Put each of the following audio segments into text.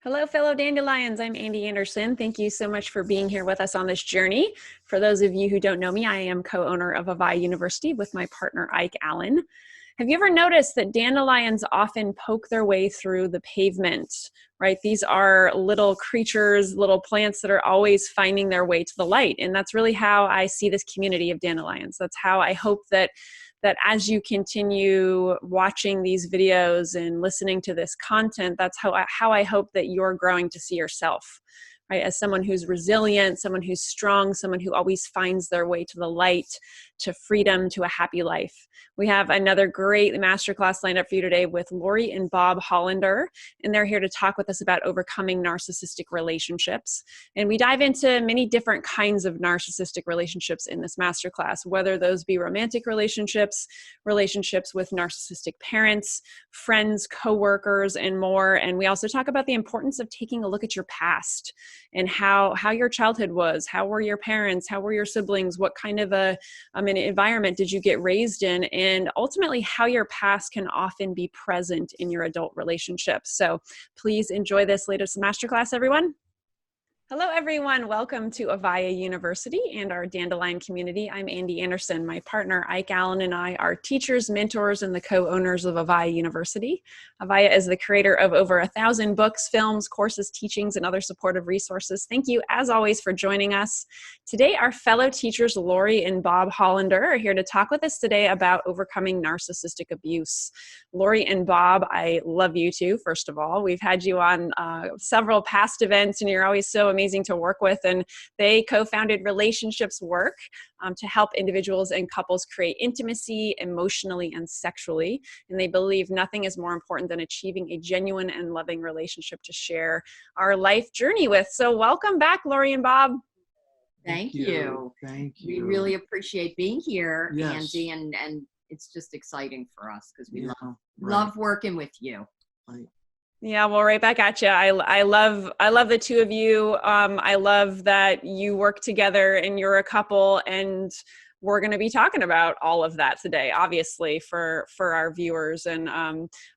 Hello, fellow dandelions. I'm Ande Anderson. Thank you so much for being here with us on this journey. For those of you who don't know me, I am co-owner of AVAIYA University with my partner, Ike Allen. Have you ever noticed that dandelions often poke their way through the pavement, right? These are little creatures, little plants that are always finding their way to the light. And that's really how I see this community of dandelions. That's how I hope that as you continue watching these videos and listening to this content, that's how I hope that you're growing to see yourself, right? As someone who's resilient, someone who's strong, someone who always finds their way to the light, to freedom, to a happy life. We have another great masterclass lined up for you today with Lori and Bob Hollander, and they're here to talk with us about overcoming narcissistic relationships. And we dive into many different kinds of narcissistic relationships in this masterclass, whether those be romantic relationships, relationships with narcissistic parents, friends, coworkers, and more. And we also talk about the importance of taking a look at your past and how your childhood was. How were your parents? How were your siblings? What kind of an environment did you get raised in? And ultimately how your past can often be present in your adult relationships. So please enjoy this latest masterclass, everyone. Hello, everyone. Welcome to AVAIYA University and our Dandelion community. I'm Ande Anderson. My partner, Ike Allen, and I are teachers, mentors, and the co-owners of AVAIYA University. AVAIYA is the creator of over 1,000 books, films, courses, teachings, and other supportive resources. Thank you, as always, for joining us. Today, our fellow teachers, Lori and Bob Hollander, are here to talk with us today about overcoming narcissistic abuse. Lori and Bob, I love you too, first of all. We've had you on several past events, and you're always so amazing to work with. And they co-founded Relationships Work to help individuals and couples create intimacy emotionally and sexually. And they believe nothing is more important than achieving a genuine and loving relationship to share our life journey with. So welcome back, Lori and Bob. Thank you. Thank you. We really appreciate being here, Yes. Ande, and it's just exciting for us because we Right. love working with you. Right. Yeah, well, right back at you. I love the two of you. I love that you work together and you're a couple, and we're going to be talking about all of that today, obviously, for our viewers. And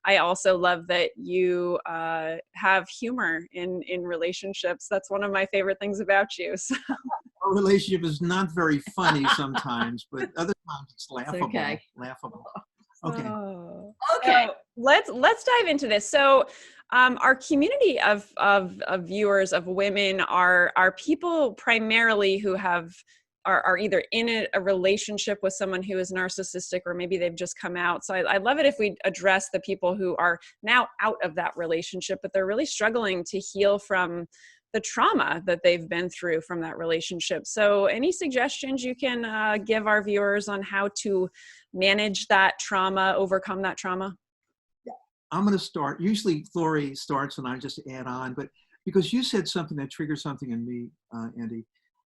I also love that you have humor in relationships. That's one of my favorite things about you. So. Our relationship is not very funny sometimes, but other times it's laughable. okay. Laughable. Okay. Oh. Okay. So let's dive into this. So our community of viewers, of women, are people primarily who are either in a relationship with someone who is narcissistic, or maybe they've just come out. So I'd love it if we address the people who are now out of that relationship, but they're really struggling to heal from the trauma that they've been through from that relationship. So any suggestions you can give our viewers on how to manage that trauma, overcome that trauma? I'm going to start. Usually Lori starts and I just add on, but because you said something that triggered something in me, Ande,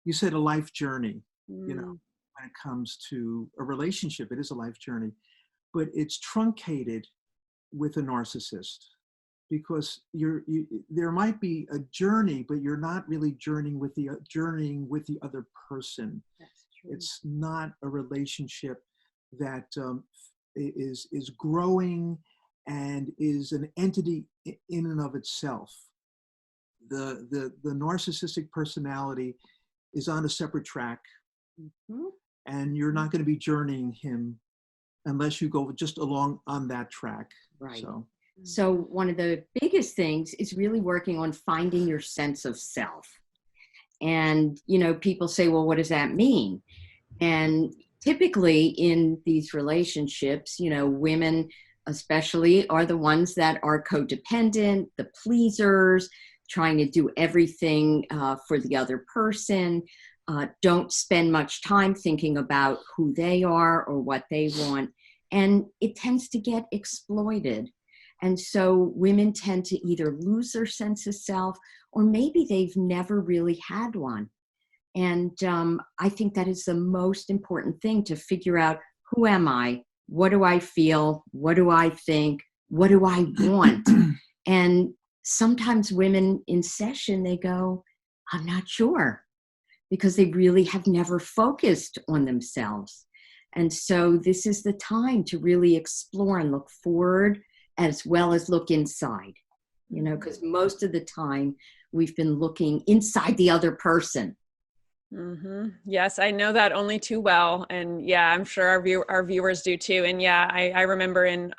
you said a life journey, you know, when it comes to a relationship, it is a life journey, but it's truncated with a narcissist. Because there might be a journey, but you're not really journeying with the other person. That's true. It's not a relationship that is growing and is an entity in and of itself. The narcissistic personality is on a separate track, and you're not going to be journeying him unless you go just along on that track. Right. So one of the biggest things is really working on finding your sense of self. And, you know, people say, well, what does that mean? And typically in these relationships, you know, women especially are the ones that are codependent, the pleasers, trying to do everything for the other person, don't spend much time thinking about who they are or what they want. And it tends to get exploited. And so women tend to either lose their sense of self, or maybe they've never really had one. And I think that is the most important thing, to figure out, who am I? What do I feel? What do I think? What do I want? And sometimes women in session, they go, I'm not sure, because they really have never focused on themselves. And so this is the time to really explore and look forward, as well as look inside. you know, because most of the time we've been looking inside the other person. Mm-hmm. Yes, I know that only too well. And yeah, I'm sure our viewers do too. And yeah, I remember in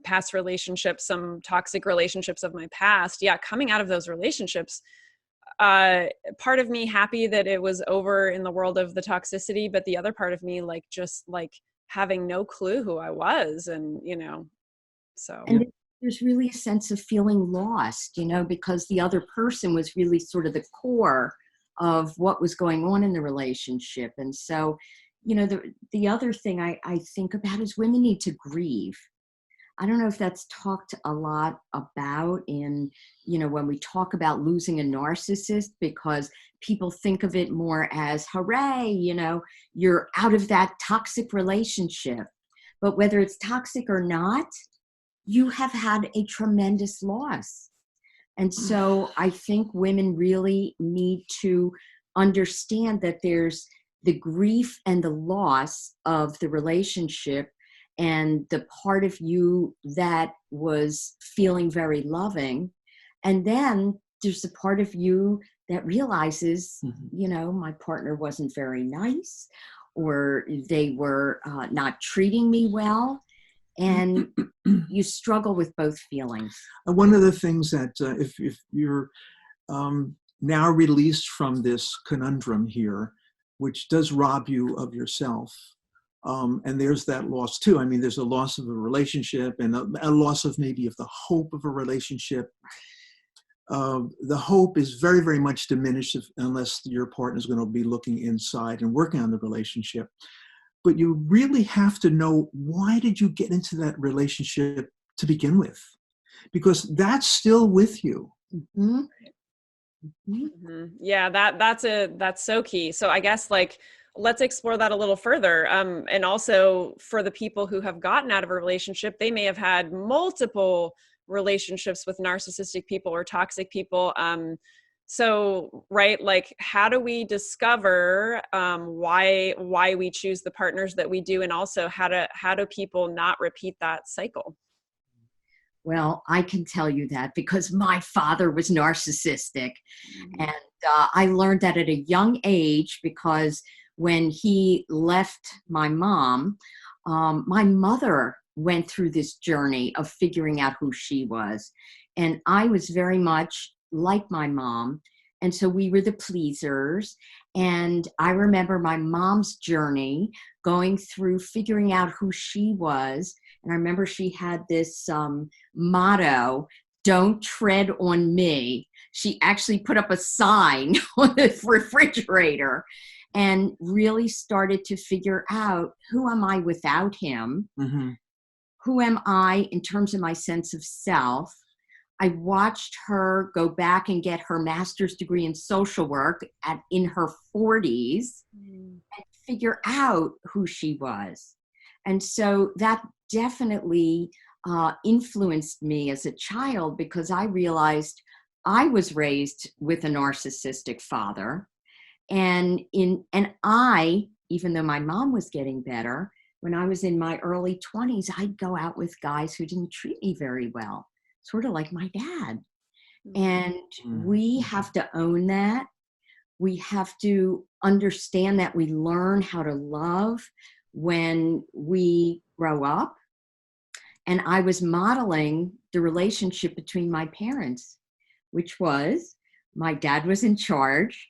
past relationships, some toxic relationships of my past, yeah, coming out of those relationships, part of me happy that it was over in the world of the toxicity, but the other part of me, like, just like having no clue who I was. And, you know, so. And there's really a sense of feeling lost, you know, because the other person was really sort of the core of what was going on in the relationship. And so, you know, the other thing I think about is women need to grieve. I don't know if that's talked a lot about in, you know, when we talk about losing a narcissist, because people think of it more as, hooray, you know, you're out of that toxic relationship. But whether it's toxic or not, you have had a tremendous loss. And so I think women really need to understand that there's the grief and the loss of the relationship and the part of you that was feeling very loving. And then there's the part of you that realizes, you know, my partner wasn't very nice, or they were not treating me well. And you struggle with both feelings. One of the things that if you're now released from this conundrum here, which does rob you of yourself, and there's that loss too. I mean, there's a loss of a relationship and a loss of maybe of the hope of a relationship. The hope is very, very much diminished unless your partner is going to be looking inside and working on the relationship. But you really have to know, why did you get into that relationship to begin with? Because that's still with you. Mm-hmm. Mm-hmm. Yeah, that's so key. So I guess, like, let's explore that a little further. And also for the people who have gotten out of a relationship, they may have had multiple relationships with narcissistic people or toxic people. So, right, like, how do we discover why we choose the partners that we do, and also how do people not repeat that cycle? Well, I can tell you that because my father was narcissistic. And I learned that at a young age, because when he left my mom, my mother went through this journey of figuring out who she was. And I was very much like my mom. And so we were the pleasers. And I remember my mom's journey going through figuring out who she was. And I remember she had this motto, "Don't tread on me." She actually put up a sign on the refrigerator and really started to figure out, who am I without him? Mm-hmm. Who am I in terms of my sense of self? I watched her go back and get her master's degree in social work in her 40s and figure out who she was. And so that definitely influenced me as a child, because I realized I was raised with a narcissistic father. And I, even though my mom was getting better, when I was in my early 20s, I'd go out with guys who didn't treat me very well, sort of like my dad. And we have to own that. We have to understand that we learn how to love when we grow up. And I was modeling the relationship between my parents, which was, my dad was in charge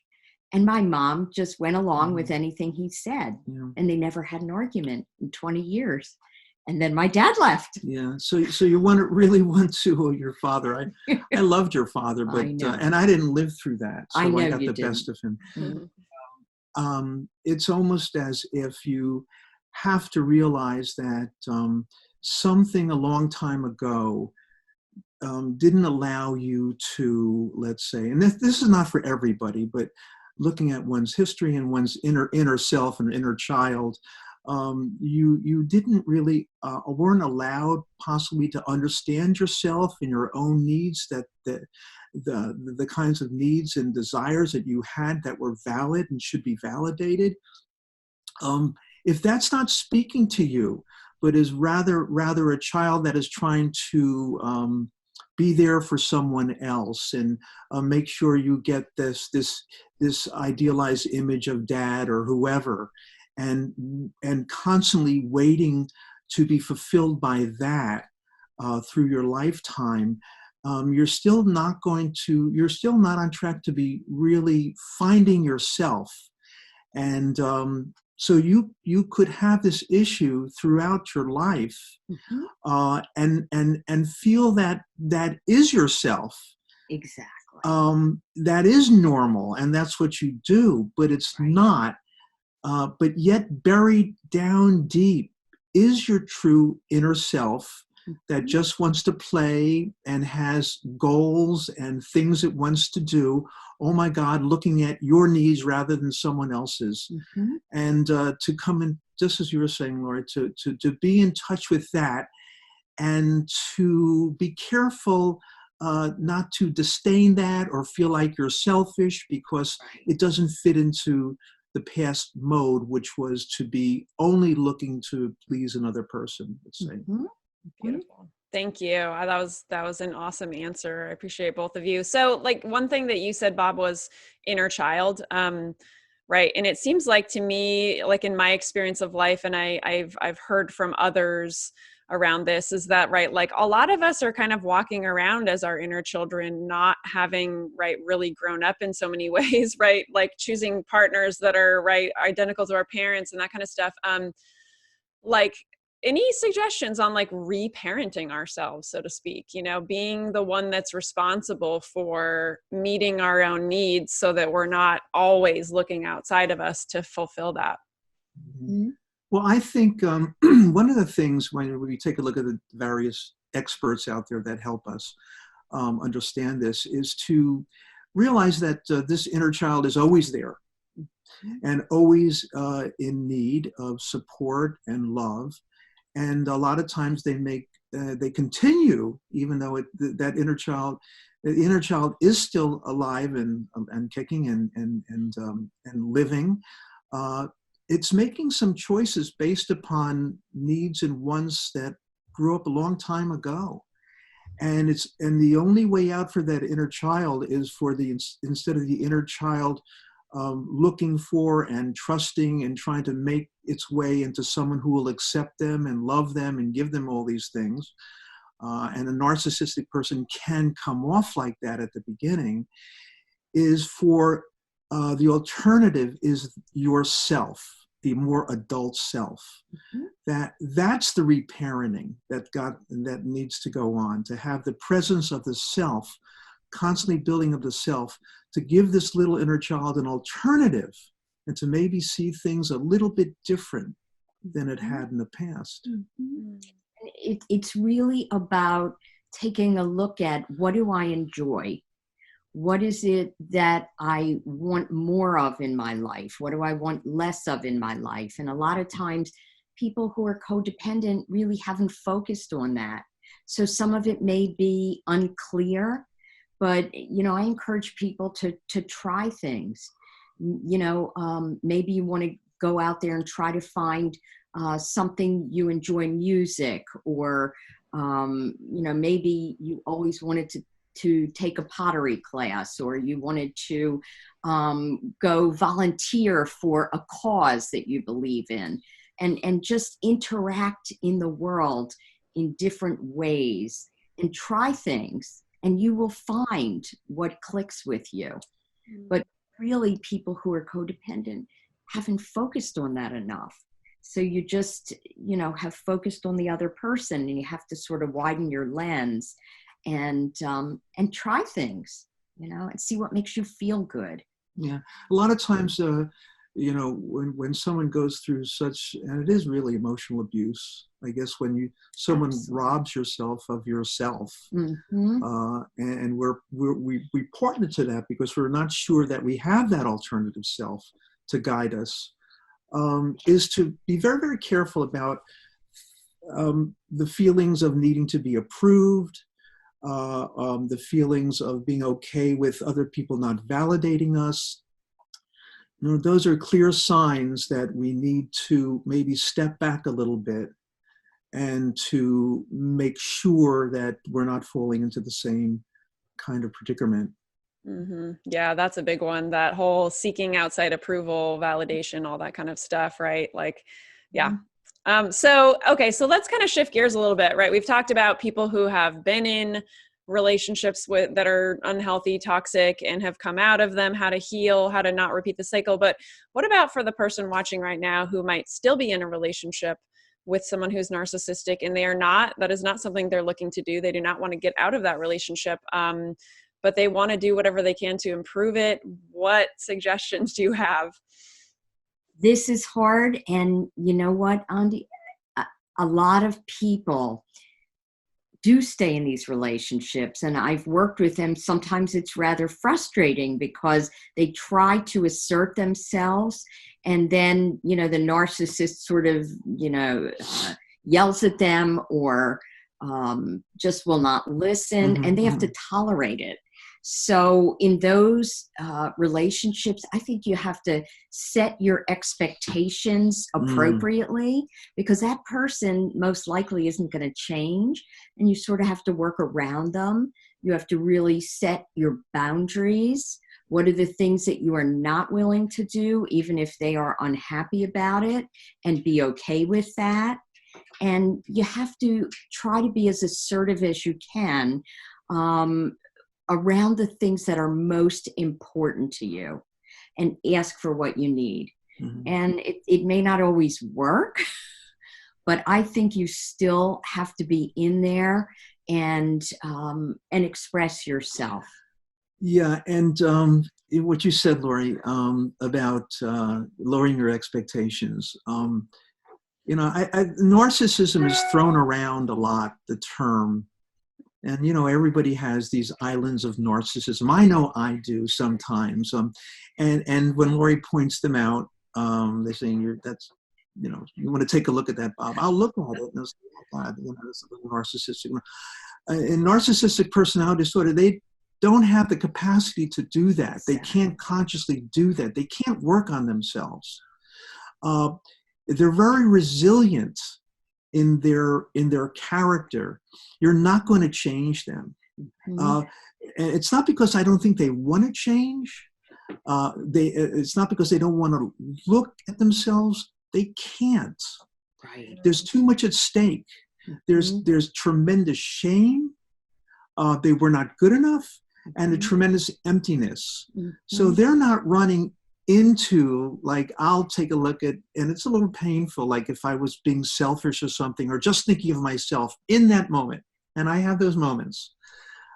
and my mom just went along with anything he said. Yeah. And they never had an argument in 20 years. And then my dad left. Yeah. So you really went to your father. I loved your father, but and I didn't live through that. So I got the best of him. Mm-hmm. It's almost as if you have to realize that something a long time ago didn't allow you to, let's say, and this is not for everybody, but looking at one's history and one's inner self and inner child, you didn't really weren't allowed possibly to understand yourself and your own needs, that the kinds of needs and desires that you had that were valid and should be validated. If that's not speaking to you, but is rather a child that is trying to be there for someone else, and make sure you get this idealized image of dad or whoever, and constantly waiting to be fulfilled by that through your lifetime, you're still not on track to be really finding yourself. And so you could have this issue throughout your life, and feel that is yourself. Exactly. That is normal, and that's what you do, but it's not. But yet buried down deep is your true inner self that just wants to play and has goals and things it wants to do. Oh my God, looking at your needs rather than someone else's. And to come in, just as you were saying, Laura, to be in touch with that, and to be careful not to disdain that or feel like you're selfish because it doesn't fit into the past mode, which was to be only looking to please another person, let's say. Beautiful. Thank you. That was an awesome answer. I appreciate both of you. So like one thing that you said, Bob, was inner child. Right. And it seems like to me, like in my experience of life, and I've heard from others around this, is that, right, like a lot of us are kind of walking around as our inner children, not having, right, really grown up in so many ways, right? Like choosing partners that are, right, identical to our parents and that kind of stuff. Like any suggestions on like reparenting ourselves, so to speak, you know, being the one that's responsible for meeting our own needs so that we're not always looking outside of us to fulfill that? Well, I think one of the things when we take a look at the various experts out there that help us understand this is to realize that this inner child is always there and always in need of support and love. And a lot of times they continue, even though the inner child is still alive and kicking and living. It's making some choices based upon needs and wants that grew up a long time ago. And the only way out for that inner child is instead of the inner child looking for and trusting and trying to make its way into someone who will accept them and love them and give them all these things. And a narcissistic person can come off like that at the beginning, is for the alternative is yourself, the more adult self. That's the reparenting that needs to go on, to have the presence of the self, constantly building up the self, to give this little inner child an alternative and to maybe see things a little bit different than it had in the past. It's really about taking a look at, what do I enjoy? What is it that I want more of in my life? What do I want less of in my life? And a lot of times people who are codependent really haven't focused on that. So some of it may be unclear, but, you know, I encourage people to try things. You know, maybe you want to go out there and try to find something you enjoy, music, or, you know, maybe you always wanted to take a pottery class, or you wanted to go volunteer for a cause that you believe in, and just interact in the world in different ways and try things, and you will find what clicks with you. But really, people who are codependent haven't focused on that enough. So you just, you know, have focused on the other person, and you have to sort of widen your lens and try things, you know, and see what makes you feel good. Yeah, a lot of times, you know, when someone goes through such, and it is really emotional abuse, I guess, when someone robs yourself of yourself, and we partner to that because we're not sure that we have that alternative self to guide us, is to be very, very careful about the feelings of needing to be approved, the feelings of being okay with other people not validating us. You know, those are clear signs that we need to maybe step back a little bit and to make sure that we're not falling into the same kind of predicament. Yeah, that's a big one. That whole seeking outside approval, validation, all that kind of stuff, right? Like, yeah. Okay, so let's kind of shift gears a little bit, right? We've talked about people who have been in relationships that are unhealthy, toxic, and have come out of them, how to heal, how to not repeat the cycle. But what about for the person watching right now who might still be in a relationship with someone who's narcissistic and that is not something they're looking to do. They do not want to get out of that relationship. But they want to do whatever they can to improve it. What suggestions do you have? This is hard. And you know what, Ande? A lot of people do stay in these relationships, and I've worked with them. Sometimes it's rather frustrating because they try to assert themselves, and then, the narcissist sort of, yells at them or just will not listen, and they have to tolerate it. So in those relationships, I think you have to set your expectations appropriately, because that person most likely isn't going to change, and you sort of have to work around them. You have to really set your boundaries. What are the things that you are not willing to do, even if they are unhappy about it, and be okay with that. And you have to try to be as assertive as you can around the things that are most important to you, and ask for what you need. And it may not always work, but I think you still have to be in there and express yourself. Yeah, and what you said, Lori, about lowering your expectations. Narcissism is thrown around a lot, the term. And, everybody has these islands of narcissism. I know I do sometimes. And when Lori points them out, they're saying, you want to take a look at that, Bob. I'll look at it. And I'll say, oh, God, it's a little narcissistic. In narcissistic personality disorder, they don't have the capacity to do that. They can't consciously do that. They can't work on themselves. They're very resilient in their character. You're not going to change them. It's not because I don't think they want to change. It's not because they don't want to look at themselves. They can't. Right. There's too much at stake. There's tremendous shame. They were not good enough, and a tremendous emptiness. So they're not running into, like, I'll take a look at, and it's a little painful, like if I was being selfish or something, or just thinking of myself in that moment. And I have those moments.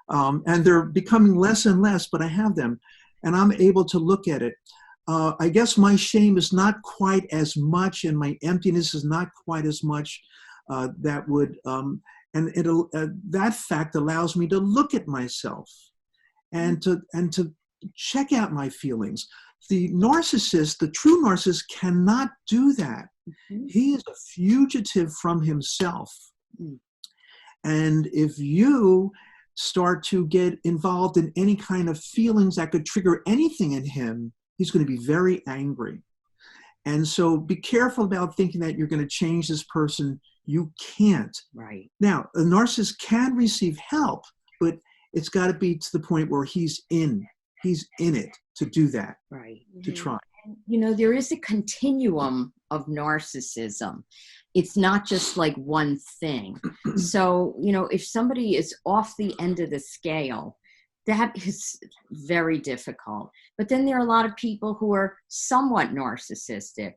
And they're becoming less and less, but I have them. And I'm able to look at it. I guess my shame is not quite as much, and my emptiness is not quite as much. That fact allows me to look at myself and to check out my feelings. The narcissist, the true narcissist, cannot do that. He is a fugitive from himself. And if you start to get involved in any kind of feelings that could trigger anything in him, he's going to be very angry. And so be careful about thinking that you're going to change this person. You can't. Right. Now, a narcissist can receive help, but it's got to be to the point where he's in it to do that. Right. To try. And, there is a continuum of narcissism. It's not just like one thing. So, if somebody is off the end of the scale, that is very difficult. But then there are a lot of people who are somewhat narcissistic.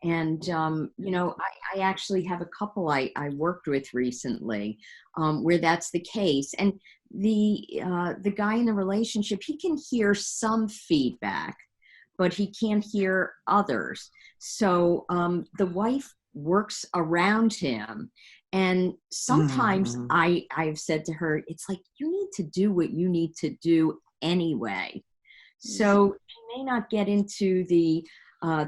And, I actually have a couple I worked with recently where that's the case. And the guy in the relationship, he can hear some feedback, but he can't hear others. So the wife works around him. And sometimes I've said to her, it's like, you need to do what you need to do anyway. So she may not get into the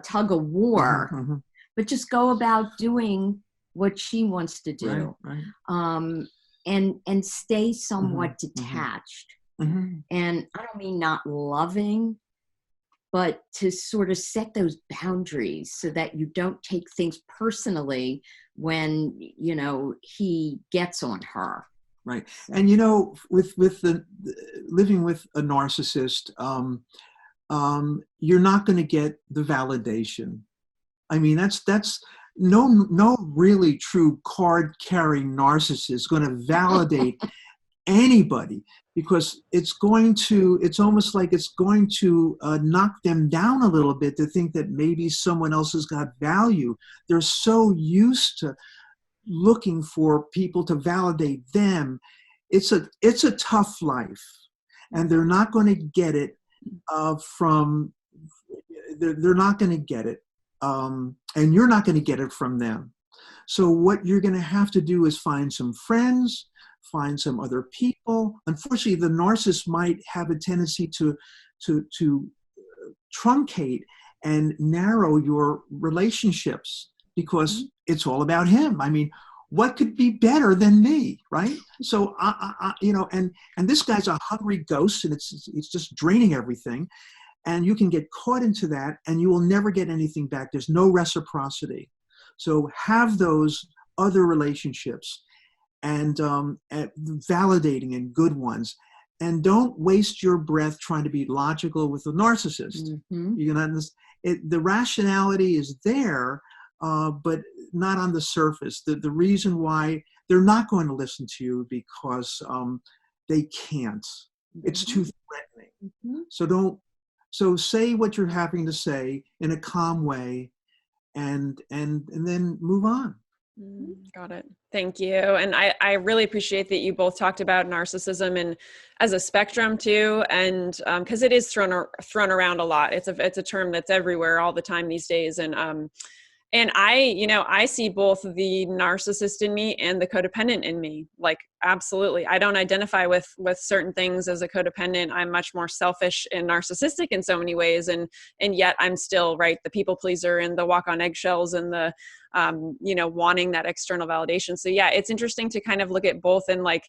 tug of war, but just go about doing what she wants to do. Right. And stay somewhat detached. And I don't mean not loving, but to sort of set those boundaries so that you don't take things personally when, you know, he gets on her. Right. And, you know, with the living with a narcissist, you're not going to get the validation. I mean, that's no really true card carrying narcissist is going to validate anybody, because it's almost like it's going to knock them down a little bit to think that maybe someone else has got value. They're so used to looking for people to validate them. It's a tough life, and they're not going to get it from. They're not going to get it, and you're not going to get it from them. So what you're going to have to do is find some friends, find some other people. Unfortunately, the narcissist might have a tendency to truncate and narrow your relationships, because it's all about him. I mean, what could be better than me, right? So, you know, and this guy's a hungry ghost, and it's just draining everything. And you can get caught into that, and you will never get anything back. There's no reciprocity. So have those other relationships, and validating and good ones. And don't waste your breath trying to be logical with a narcissist. Mm-hmm. You can the rationality is there, but not on the surface. The reason why they're not going to listen to you because they can't. It's too threatening. Mm-hmm. So say what you're having to say in a calm way, and then move on. Got it. Thank you. And I really appreciate that you both talked about narcissism and as a spectrum too. And because it is thrown around a lot. It's a term that's everywhere all the time these days. And I see both the narcissist in me and the codependent in me. Like, absolutely. I don't identify with certain things as a codependent. I'm much more selfish and narcissistic in so many ways. And yet I'm still, right, the people pleaser and the walk on eggshells and the, wanting that external validation. So yeah, it's interesting to kind of look at both and like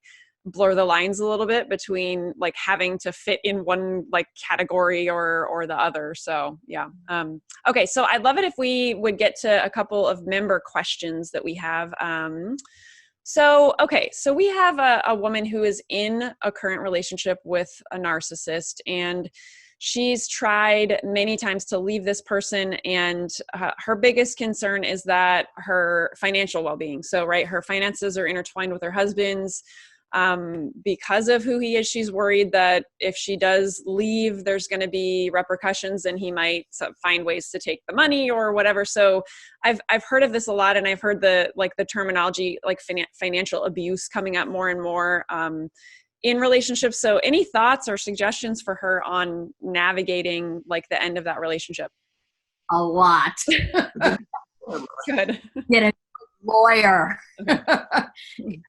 blur the lines a little bit between like having to fit in one like category or the other. So yeah. Okay. So I'd love it if we would get to a couple of member questions that we have. So we have a woman who is in a current relationship with a narcissist, and she's tried many times to leave this person, and her biggest concern is that her financial well-being. So, right, her finances are intertwined with her husband's. Because of who he is, she's worried that if she does leave, there's going to be repercussions and he might find ways to take the money or whatever. So I've heard of this a lot, and I've heard the terminology like financial abuse coming up more and more in relationships. So any thoughts or suggestions for her on navigating like the end of that relationship? A lot. Good. Get a lawyer. Okay.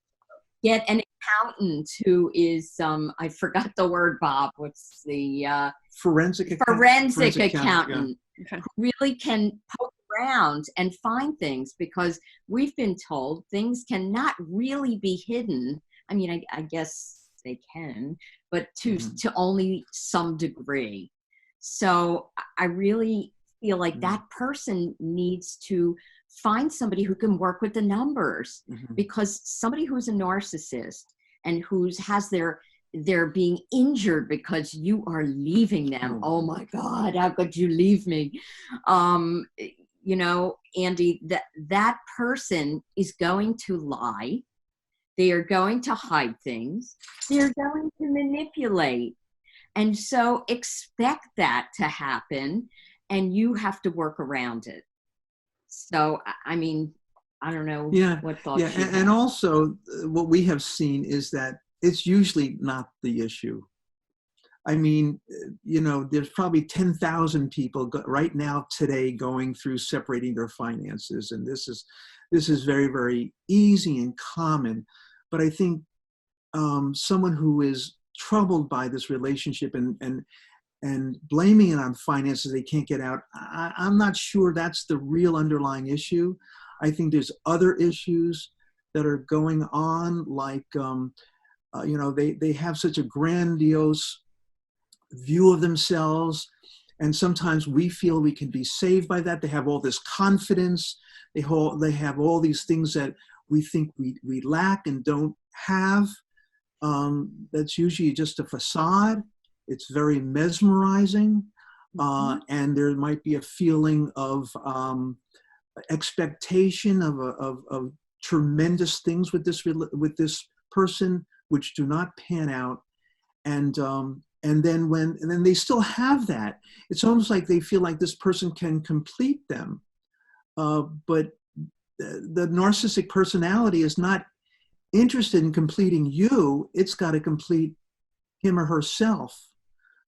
Get an accountant who is, I forgot the word, Bob. What's the forensic accountant Yeah. Okay. who really can poke around and find things, because we've been told things cannot really be hidden. I mean, I guess they can, but to only some degree. So I really feel like that person needs to find somebody who can work with the numbers, because somebody who's a narcissist and has they're being injured because you are leaving them. Oh my God, how could you leave me? Ande, that person is going to lie. They are going to hide things. They're going to manipulate. And so expect that to happen, and you have to work around it. So, I mean, I don't know what thoughts you have. And also what we have seen is that it's usually not the issue. I mean, there's probably 10,000 people right now today going through separating their finances. And this is very, very easy and common. But I think someone who is troubled by this relationship and blaming it on finances they can't get out, I'm not sure that's the real underlying issue. I think there's other issues that are going on, like, they have such a grandiose view of themselves, And sometimes we feel we can be saved by that. They have all this confidence. They have all these things that we think we lack and don't have. That's usually just a facade. It's very mesmerizing. And there might be a feeling of expectation of tremendous things with this person, which do not pan out. And then they still have that. It's almost like they feel like this person can complete them. But the narcissistic personality is not interested in completing you. It's got to complete him or herself.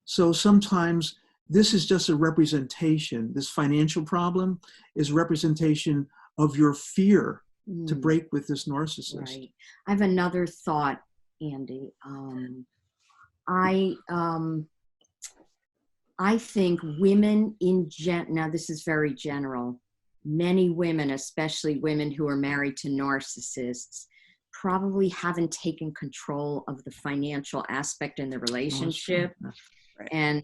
So sometimes this is just a representation. This financial problem is a representation of your fear to break with this narcissist. Right. I have another thought, Ande. I think women now this is very general, many women, especially women who are married to narcissists, probably haven't taken control of the financial aspect in the relationship. Right. And,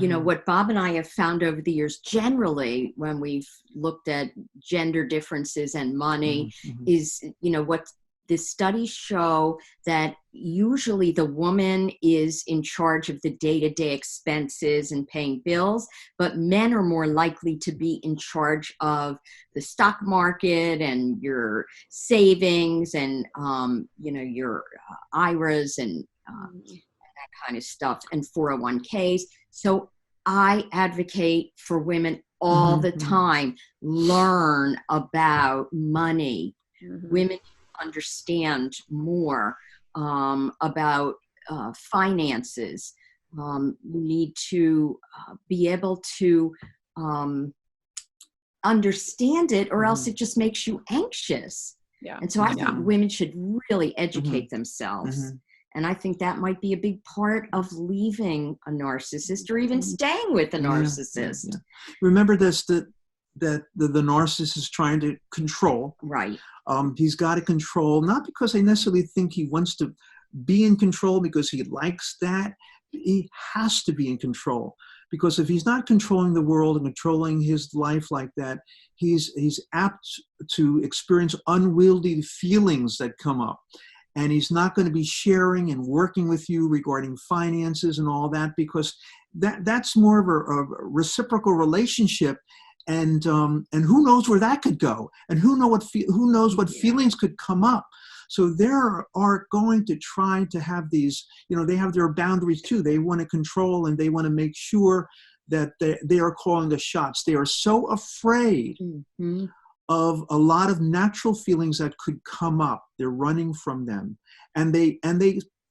you know, what Bob and I have found over the years, generally, when we've looked at gender differences and money, is, you know, what the studies show that usually the woman is in charge of the day-to-day expenses and paying bills, but men are more likely to be in charge of the stock market and your savings and, you know, your IRAs and that kind of stuff, and 401ks. So I advocate for women all the time, learn about money. Women understand more about finances. You need to be able to understand it, or else it just makes you anxious. Yeah. And so I think women should really educate themselves. And I think that might be a big part of leaving a narcissist or even staying with a narcissist. Remember this, that the narcissist is trying to control. Right. He's got to control, not because I necessarily think he wants to be in control because he likes that. He has to be in control, because if he's not controlling the world and controlling his life like that, he's apt to experience unwieldy feelings that come up. And he's not going to be sharing and working with you regarding finances and all that, because that's more of a reciprocal relationship. And who knows where that could go, and who knows what feelings could come up. So they are going to try to have these, you know, they have their boundaries too. They want to control, and they want to make sure that they are calling the shots. They are so afraid of a lot of natural feelings that could come up. They're running from them, and they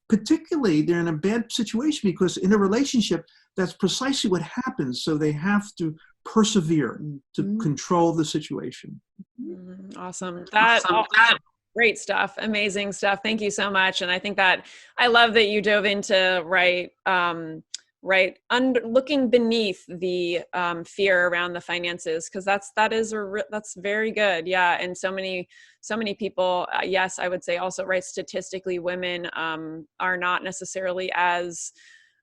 particularly, they're in a bad situation because in a relationship, that's precisely what happens. So they have to persevere to control the situation. Awesome. Great stuff. Amazing stuff. Thank you so much. And I think that I love that you dove into looking beneath the fear around the finances, because that's very good. Yeah. And so many people, yes, I would say also, right, statistically, women are not necessarily as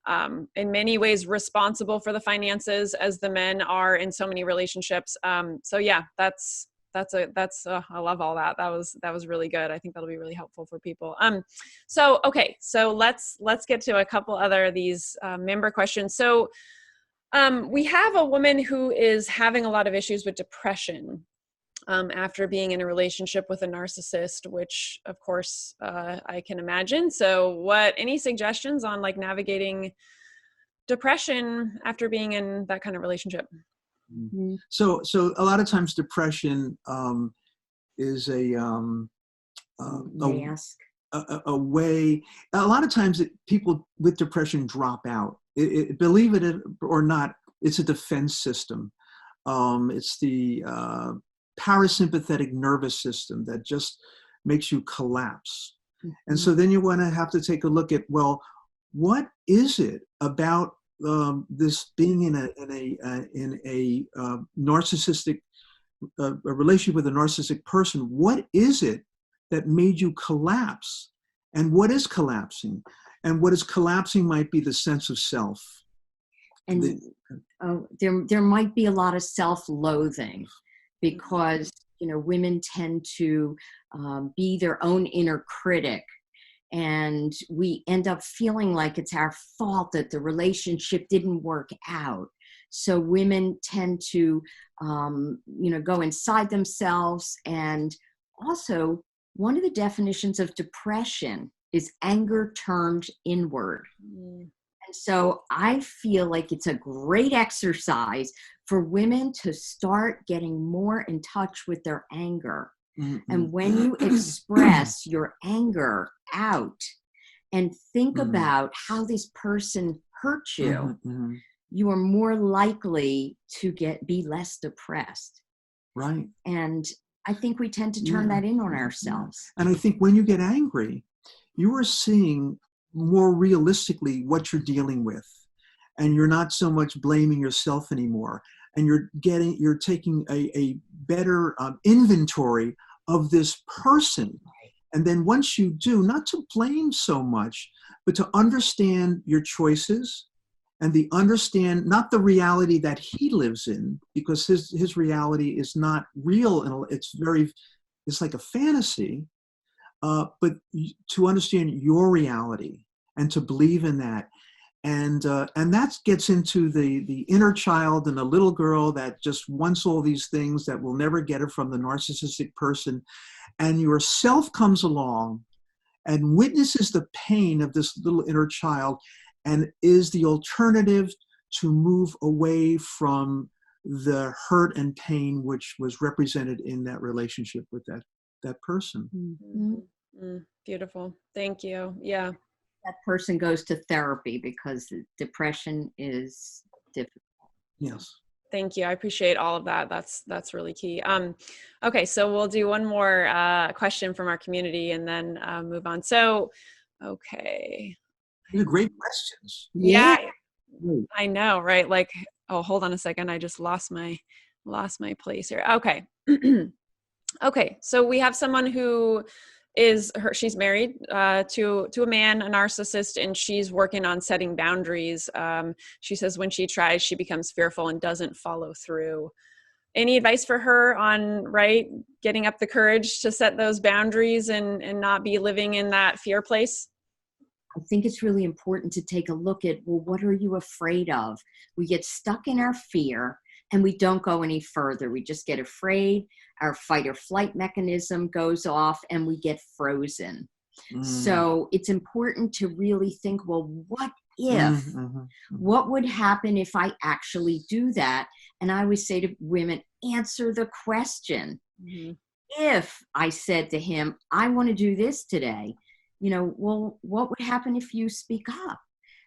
in many ways responsible for the finances as the men are in so many relationships. So yeah, I love all that. That was really good. I think that'll be really helpful for people. So let's get to a couple other these member questions. So we have a woman who is having a lot of issues with depression after being in a relationship with a narcissist, which of course I can imagine. So any suggestions on like navigating depression after being in that kind of relationship? So a lot of times depression is a way. A lot of times people with depression drop out. Believe it or not, it's a defense system. It's the parasympathetic nervous system that just makes you collapse. And so then you want to have to take a look at, well, what is it about this being in a narcissistic a relationship with a narcissistic person? What is it that made you collapse? And what is collapsing? And what is collapsing might be the sense of self. And there might be a lot of self-loathing because, you know, women tend to be their own inner critic. And we end up feeling like it's our fault that the relationship didn't work out. So women tend to, you know, go inside themselves. And also, one of the definitions of depression is anger turned inward. And so I feel like it's a great exercise for women to start getting more in touch with their anger. And when you express your anger out and think about how this person hurt you, you are more likely to be less depressed. Right. And I think we tend to turn that in on ourselves. And I think when you get angry, you are seeing more realistically what you're dealing with. And you're not so much blaming yourself anymore. And you're taking a better inventory of this person. And then once you do, not to blame so much, but to understand your choices and understand not the reality that he lives in, because his reality is not real and it's like a fantasy, but to understand your reality and to believe in that. And that gets into the inner child and the little girl that just wants all these things that will never get it from the narcissistic person. And yourself comes along and witnesses the pain of this little inner child and is the alternative to move away from the hurt and pain which was represented in that relationship with that person. Beautiful. Thank you. Yeah. That person goes to therapy because depression is difficult. Yes. Thank you. I appreciate all of that. That's really key. Okay, so we'll do one more question from our community and then move on. So, okay. These are great questions. Yeah. I know, right? Like, oh, hold on a second. I just lost my place here. Okay. Okay. So we have someone who she's married to a man, a narcissist, and she's working on setting boundaries. She says when she tries, she becomes fearful and doesn't follow through. Any advice for her on, right, getting up the courage to set those boundaries and not be living in that fear place? I think it's really important to take a look at, well, what are you afraid of? We get stuck in our fear and we don't go any further. We just get afraid. Our fight or flight mechanism goes off and we get frozen. So it's important to really think, well, what if? What would happen if I actually do that? And I always say to women, answer the question. If I said to him, I want to do this today, you know, well, what would happen if you speak up?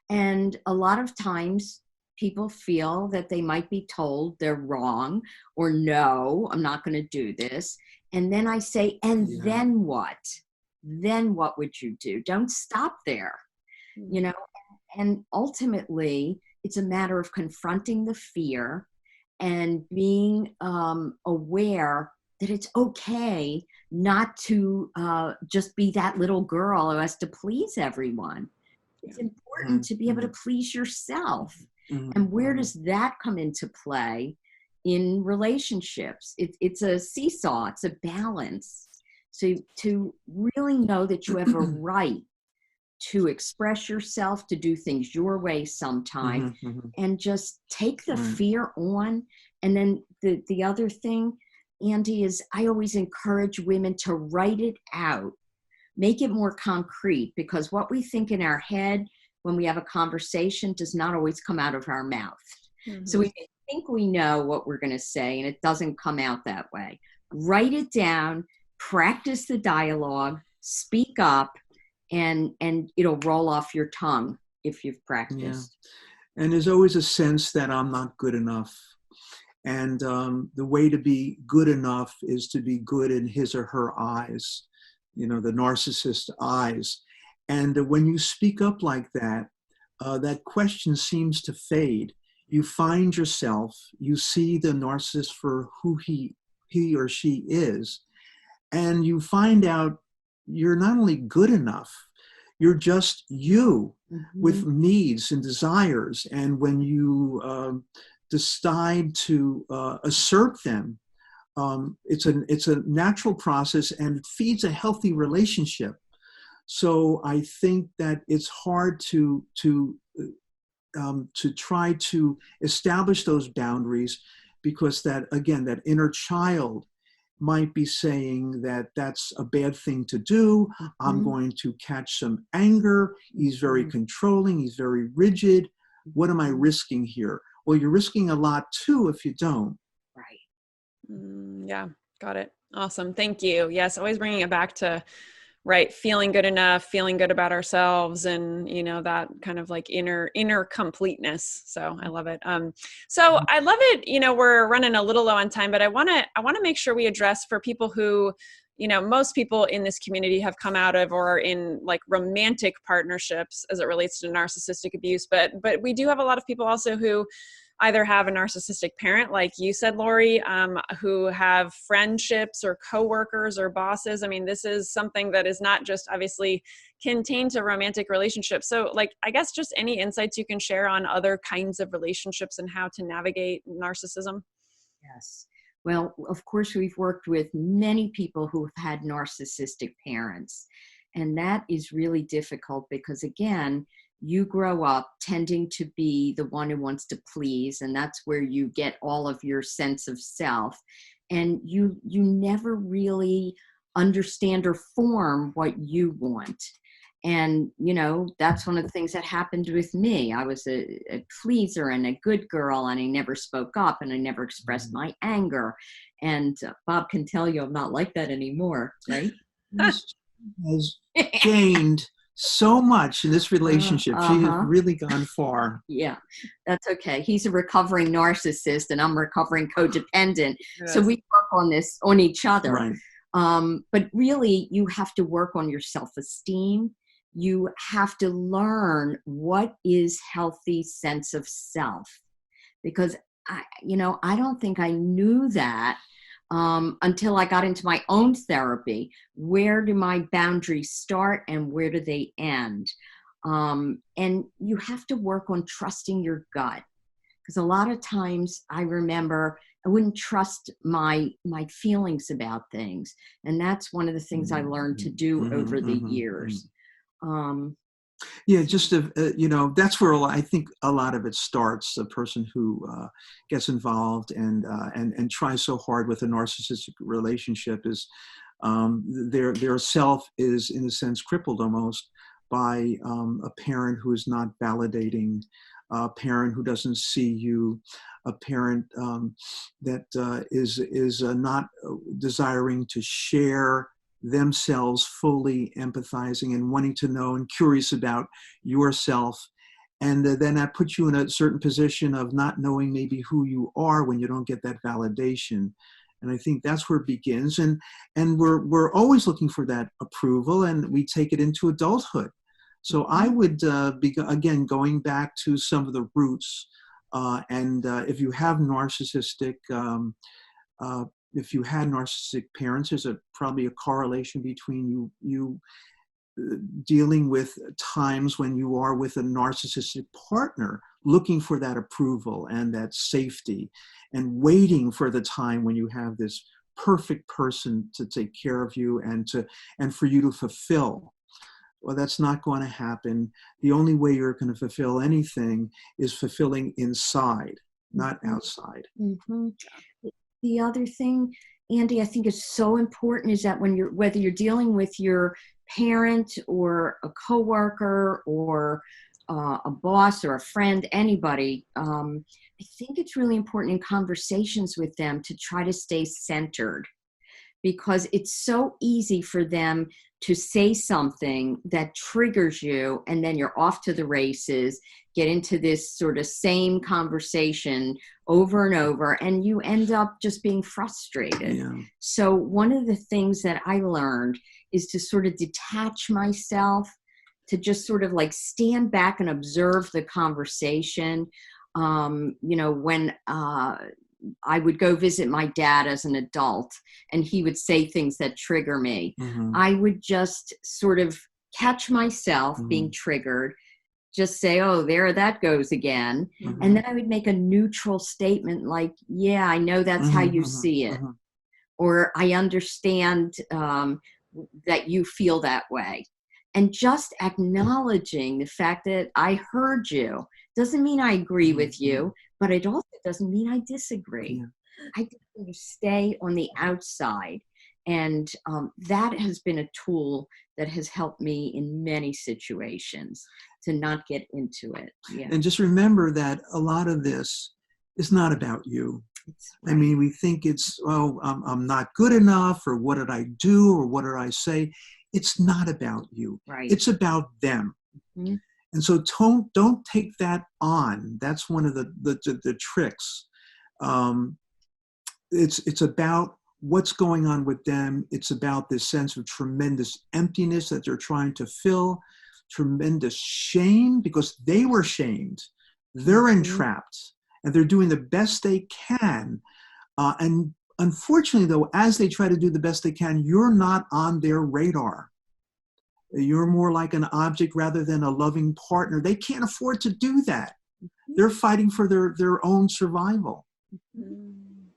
And a lot of times people feel that they might be told they're wrong or no, I'm not going to do this. And then I say, and then what? Then what would you do? Don't stop there, you know? And ultimately, it's a matter of confronting the fear and being aware that it's okay not to just be that little girl who has to please everyone. It's important to be able to please yourself. And where does that come into play in relationships? It's a seesaw, it's a balance. So to really know that you have a right to express yourself, to do things your way sometime, and just take the fear on. And then the other thing, Ande, is I always encourage women to write it out, make it more concrete, because what we think in our head when we have a conversation does not always come out of our mouth. So we think we know what we're going to say and it doesn't come out that way. Write it down, practice the dialogue, speak up, and it'll roll off your tongue if you've practiced. And there's always a sense that I'm not good enough. And the way to be good enough is to be good in his or her eyes, you know, the narcissist eyes. And when you speak up like that, that question seems to fade. You find yourself, you see the narcissist for who he or she is, and you find out you're not only good enough, you're just you. with needs and desires. And when you decide to assert them, it's a natural process, and it feeds a healthy relationship. So I think that it's hard to try to establish those boundaries, because that, again, that inner child might be saying that that's a bad thing to do. I'm going to catch some anger. He's very controlling. He's very rigid. What am I risking here? Well, you're risking a lot too if you don't. Right. Yeah, got it. Awesome. Thank you. Yes, always bringing it back to, right, feeling good enough, feeling good about ourselves, and that kind of like inner completeness. So I love it. So I love it. We're running a little low on time, but I want to make sure we address, for people who, most people in this community have come out of or are in like romantic partnerships as it relates to narcissistic abuse, but we do have a lot of people also who either have a narcissistic parent, like you said, Lori, who have friendships or coworkers or bosses. I mean, this is something that is not just obviously contained to romantic relationships. So I guess just any insights you can share on other kinds of relationships and how to navigate narcissism. Yes. Well, of course, we've worked with many people who have had narcissistic parents. And that is really difficult because, again, you grow up tending to be the one who wants to please, and that's where you get all of your sense of self. And you never really understand or form what you want. And, that's one of the things that happened with me. I was a pleaser and a good girl, and I never spoke up, and I never expressed my anger. And Bob can tell you I'm not like that anymore, right? Has gained so much in this relationship. She has really gone far. Yeah, that's okay. He's a recovering narcissist, and I'm a recovering codependent. Yes. So we work on this on each other. Right. But really, you have to work on your self-esteem. You have to learn what is healthy sense of self, because I don't think I knew that until I got into my own therapy. Where do my boundaries start and where do they end? And you have to work on trusting your gut, because a lot of times I remember I wouldn't trust my feelings about things. And that's one of the things I learned to do over the years. Yeah, just that's where I think a lot of it starts. A person who gets involved and tries so hard with a narcissistic relationship is their self is, in a sense, crippled almost by a parent who is not validating, a parent who doesn't see you, a parent that is not desiring to share themselves, fully empathizing and wanting to know and curious about yourself. And then that puts you in a certain position of not knowing maybe who you are when you don't get that validation. And I think that's where it begins. And we're always looking for that approval, and we take it into adulthood. So I would be, again, going back to some of the roots. And if you have narcissistic if you had narcissistic parents, there's probably a correlation between you dealing with times when you are with a narcissistic partner, looking for that approval and that safety, and waiting for the time when you have this perfect person to take care of you and for you to fulfill. Well, that's not going to happen. The only way you're going to fulfill anything is fulfilling inside, not outside. Mm-hmm. The other thing, Ande, I think is so important is that whether you're dealing with your parent or a coworker or a boss or a friend, anybody, I think it's really important in conversations with them to try to stay centered, because it's so easy for them to say something that triggers you, and then you're off to the races, get into this sort of same conversation over and over, and you end up just being frustrated. Yeah. So one of the things that I learned is to sort of detach myself, to just sort of like stand back and observe the conversation. When I would go visit my dad as an adult and he would say things that trigger me, I would just sort of catch myself being triggered, just say, oh, there that goes again. Mhm. And then I would make a neutral statement like, yeah, I know that's how you see it. Or I understand that you feel that way. And just acknowledging the fact that I heard you doesn't mean I agree with you, but it also doesn't mean I disagree. I just want to stay on the outside. And that has been a tool that has helped me in many situations to not get into it. Yeah. And just remember that a lot of this is not about you. Right. I mean, we think it's, oh, I'm not good enough, or what did I do, or what did I say? It's not about you. Right. It's about them. Mm-hmm. And so don't take that on. That's one of the tricks. It's about what's going on with them. It's about this sense of tremendous emptiness that they're trying to fill, tremendous shame because they were shamed. They're entrapped, and they're doing the best they can. And unfortunately, though, as they try to do the best they can, you're not on their radar. You're more like an object rather than a loving partner. They can't afford to do that. They're fighting for their own survival.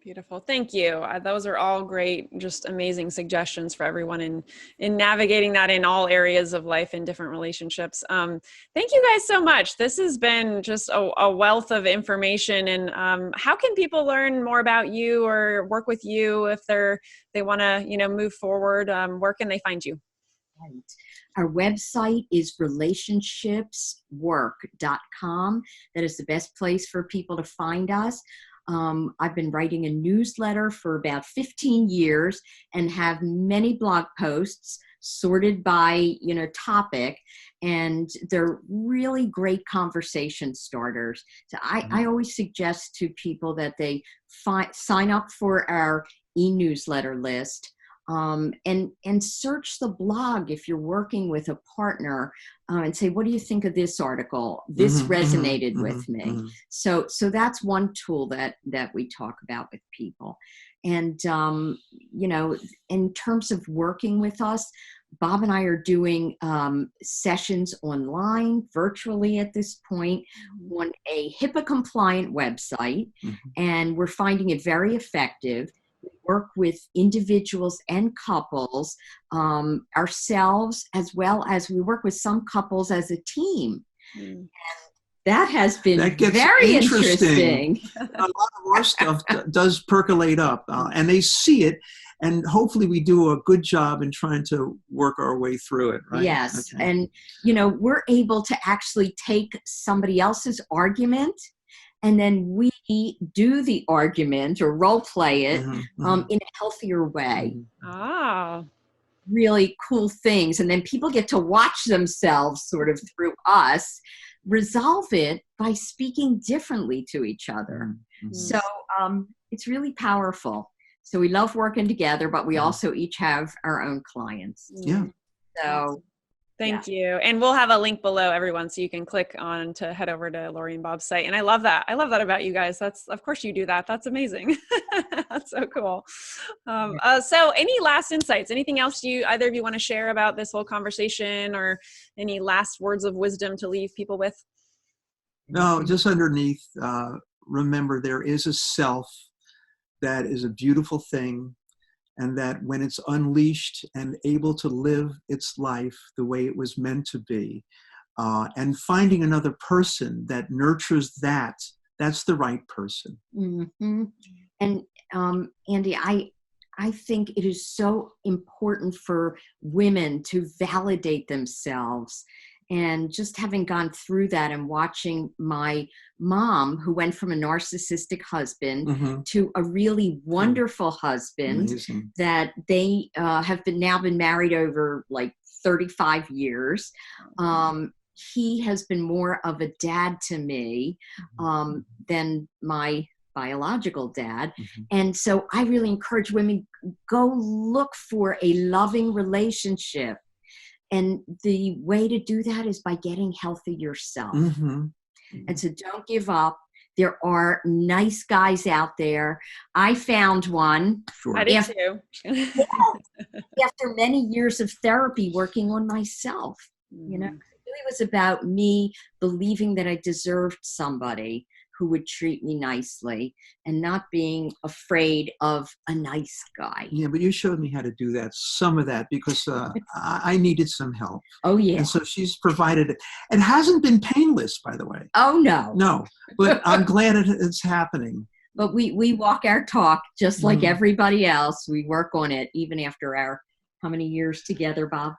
Beautiful. Thank you. Those are all great, just amazing suggestions for everyone in navigating that in all areas of life and different relationships. Thank you guys so much. This has been just a wealth of information. And how can people learn more about you or work with you if they want to, move forward? Where can they find you? Right. Our website is relationshipswork.com. That is the best place for people to find us. I've been writing a newsletter for about 15 years and have many blog posts sorted by, topic, and they're really great conversation starters. So I always suggest to people that they sign up for our e-newsletter list. And search the blog if you're working with a partner and say, what do you think of this article? This resonated with me. So that's one tool that we talk about with people. And, in terms of working with us, Bob and I are doing sessions online, virtually at this point, on a HIPAA compliant website, and we're finding it very effective. We work with individuals and couples, ourselves, as well as we work with some couples as a team. And that has been very interesting. A lot of our stuff does percolate up, and they see it. And hopefully we do a good job in trying to work our way through it, right? Yes. Okay. And, we're able to actually take somebody else's argument and then we do the argument or role play it in a healthier way. Really cool things. And then people get to watch themselves sort of through us resolve it by speaking differently to each other. So it's really powerful. So we love working together, but we also each have our own clients. Yeah. So Thank you. And we'll have a link below, everyone, so you can click on to head over to Lori and Bob's site. And I love that. I love that about you guys. Of course you do that. That's amazing. That's so cool. So any last insights, anything else either of you want to share about this whole conversation, or any last words of wisdom to leave people with? No, just underneath, remember there is a self that is a beautiful thing. And that when it's unleashed and able to live its life the way it was meant to be, and finding another person that nurtures that's the right person. And Ande, I think it is so important for women to validate themselves. And just having gone through that and watching my mom, who went from a narcissistic husband to a really wonderful husband, that they have now been married over like 35 years. He has been more of a dad to me than my biological dad. And so I really encourage women, go look for a loving relationship. And the way to do that is by getting healthy yourself. And so don't give up. There are nice guys out there. I found one. I did too. After many years of therapy working on myself, really was about me believing that I deserved somebody who would treat me nicely and not being afraid of a nice guy. Yeah, but you showed me how to do that, some of that, because I needed some help. Oh, yeah. And so she's provided it. It hasn't been painless, by the way. Oh, no. No, but I'm glad it's happening. But we walk our talk just like everybody else. We work on it even after our, how many years together, Bob?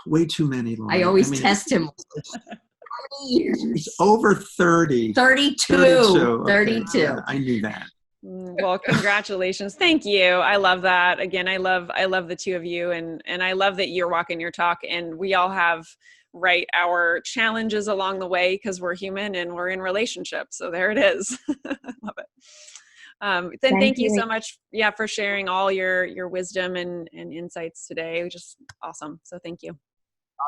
Way too many, Lauren. I always test him. How many years? It's over 30. 32. 32. 32. Yeah, I knew that. Well, congratulations. Thank you. I love that. Again, I love the two of you, and I love that you're walking your talk, and we all have our challenges along the way because we're human and we're in relationships. So there it is. Love it. Then thank you so much, for sharing all your wisdom and insights today. Just awesome. So thank you.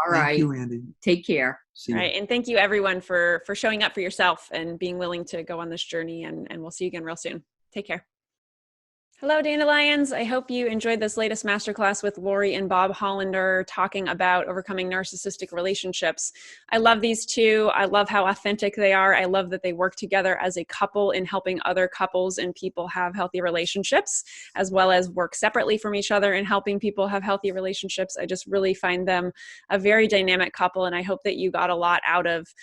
All right. Thank you, Andy. Take care. All right. And thank you everyone for showing up for yourself and being willing to go on this journey, and we'll see you again real soon. Take care. Hello, Dandelions. I hope you enjoyed this latest masterclass with Lori and Bob Hollander talking about overcoming narcissistic relationships. I love these two. I love how authentic they are. I love that they work together as a couple in helping other couples and people have healthy relationships, as well as work separately from each other in helping people have healthy relationships. I just really find them a very dynamic couple, and I hope that you got a lot out of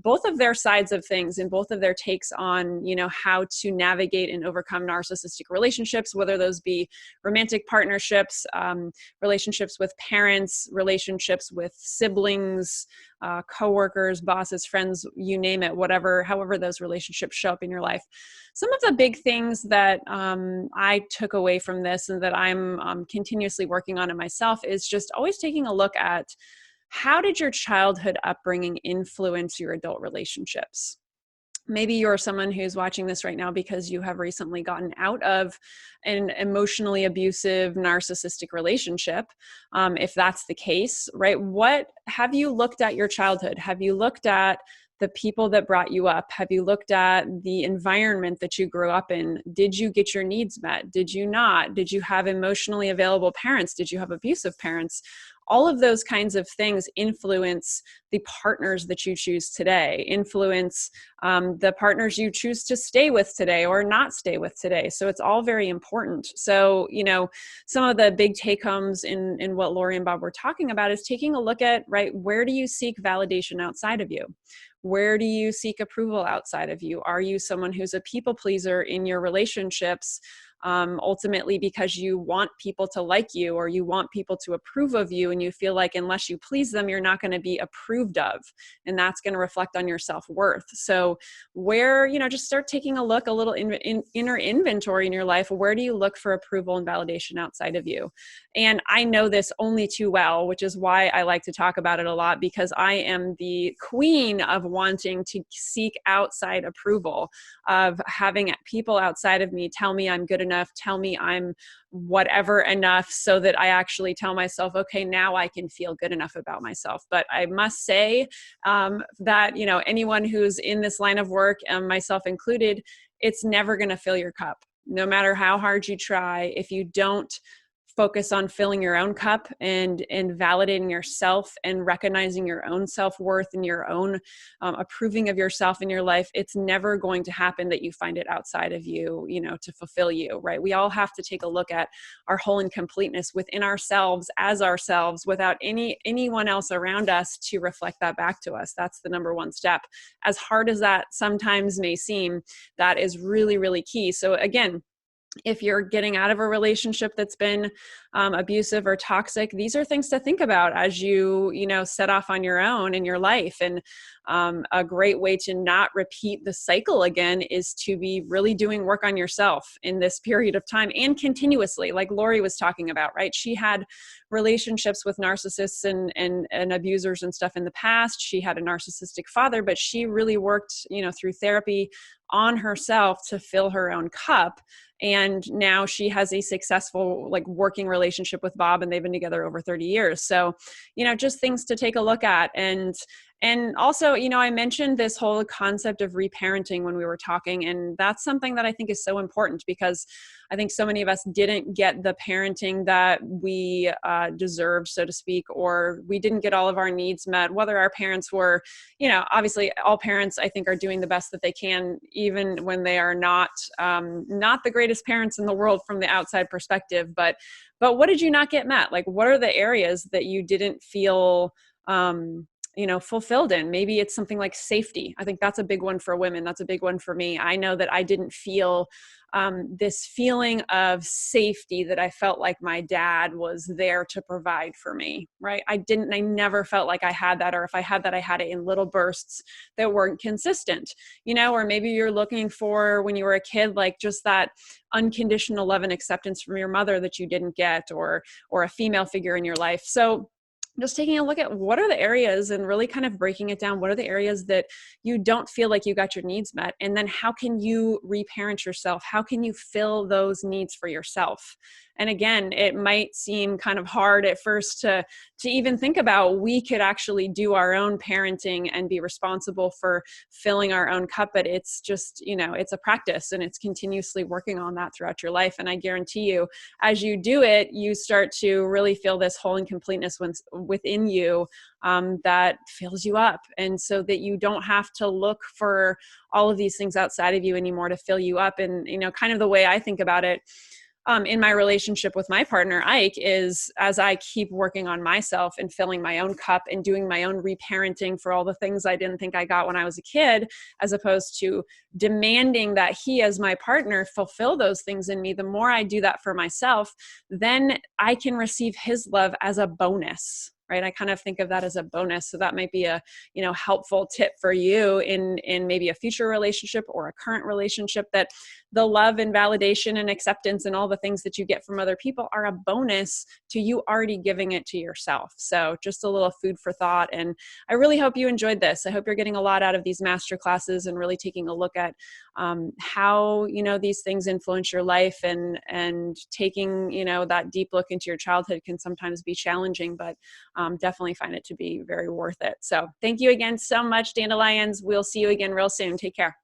both of their sides of things and both of their takes on, how to navigate and overcome narcissistic relationships, whether those be romantic partnerships, relationships with parents, relationships with siblings, coworkers, bosses, friends, you name it, however those relationships show up in your life. Some of the big things that I took away from this and that I'm continuously working on it myself is just always taking a look at, how did your childhood upbringing influence your adult relationships? Maybe you're someone who's watching this right now because you have recently gotten out of an emotionally abusive, narcissistic relationship. If that's the case, right? What have you looked at your childhood? Have you looked at the people that brought you up? Have you looked at the environment that you grew up in? Did you get your needs met? Did you not? Did you have emotionally available parents? Did you have abusive parents? All of those kinds of things influence the partners that you choose today, influence the partners you choose to stay with today or not stay with today. So it's all very important. So, some of the big take-homes in what Lori and Bob were talking about is taking a look at, where do you seek validation outside of you? Where do you seek approval outside of you? Are you someone who's a people pleaser in your relationships? Ultimately because you want people to like you or you want people to approve of you, and you feel like unless you please them, you're not going to be approved of, and that's going to reflect on your self-worth. So where, just start taking a look, a little inner inventory in your life. Where do you look for approval and validation outside of you? And I know this only too well, which is why I like to talk about it a lot, because I am the queen of wanting to seek outside approval, of having people outside of me tell me I'm good enough, tell me I'm whatever enough, so that I actually tell myself, okay, now I can feel good enough about myself. But I must say that, anyone who's in this line of work, myself included, it's never going to fill your cup. No matter how hard you try, if you don't focus on filling your own cup and validating yourself and recognizing your own self-worth and your own approving of yourself in your life, it's never going to happen that you find it outside of you, to fulfill you, right? We all have to take a look at our whole and completeness within ourselves as ourselves, without anyone else around us to reflect that back to us. That's the number one step. As hard as that sometimes may seem, that is really, really key. So again, if you're getting out of a relationship that's been abusive or toxic, these are things to think about as you set off on your own in your life. And a great way to not repeat the cycle again is to be really doing work on yourself in this period of time, and continuously, like Lori was talking about, right? She had relationships with narcissists and abusers and stuff in the past. She had a narcissistic father, but she really worked, through therapy on herself to fill her own cup. And now she has a successful, working relationship with Bob, and they've been together over 30 years. So, just things to take a look at. And And also, you know, I mentioned this whole concept of reparenting when we were talking, and that's something that I think is so important because I think so many of us didn't get the parenting that we deserved, so to speak, or we didn't get all of our needs met, whether our parents were, you know, obviously all parents I think are doing the best that they can, even when they are not the greatest parents in the world from the outside perspective. But what did you not get met? Like, what are the areas that you didn't feel you know, fulfilled in? Maybe it's something like safety. I think that's a big one for women. That's a big one for me. I know that I didn't feel this feeling of safety that I felt like my dad was there to provide for me, right? I never felt like I had that, or if I had that, I had it in little bursts that weren't consistent, you know. Or maybe you're looking for, when you were a kid, like just that unconditional love and acceptance from your mother that you didn't get, or a female figure in your life. So just taking a look at what are the areas and really kind of breaking it down. What are the areas that you don't feel like you got your needs met? And then how can you reparent yourself? How can you fill those needs for yourself? And again, it might seem kind of hard at first to even think about, we could actually do our own parenting and be responsible for filling our own cup. But it's just, you know, it's a practice, and it's continuously working on that throughout your life. And I guarantee you, as you do it, you start to really feel this whole and completeness within you that fills you up. And so that you don't have to look for all of these things outside of you anymore to fill you up. And, you know, kind of the way I think about it, in my relationship with my partner, Ike, is as I keep working on myself and filling my own cup and doing my own reparenting for all the things I didn't think I got when I was a kid, as opposed to demanding that he, as my partner, fulfill those things in me, the more I do that for myself, then I can receive his love as a bonus. Right? I kind of think of that as a bonus. So that might be a, you know, helpful tip for you in maybe a future relationship or a current relationship, that the love and validation and acceptance and all the things that you get from other people are a bonus to you already giving it to yourself. So just a little food for thought. And I really hope you enjoyed this. I hope you're getting a lot out of these masterclasses and really taking a look at how, you know, these things influence your life, and taking, you know, that deep look into your childhood can sometimes be challenging, but definitely find it to be very worth it. So thank you again so much, Dandelions. We'll see you again real soon. Take care.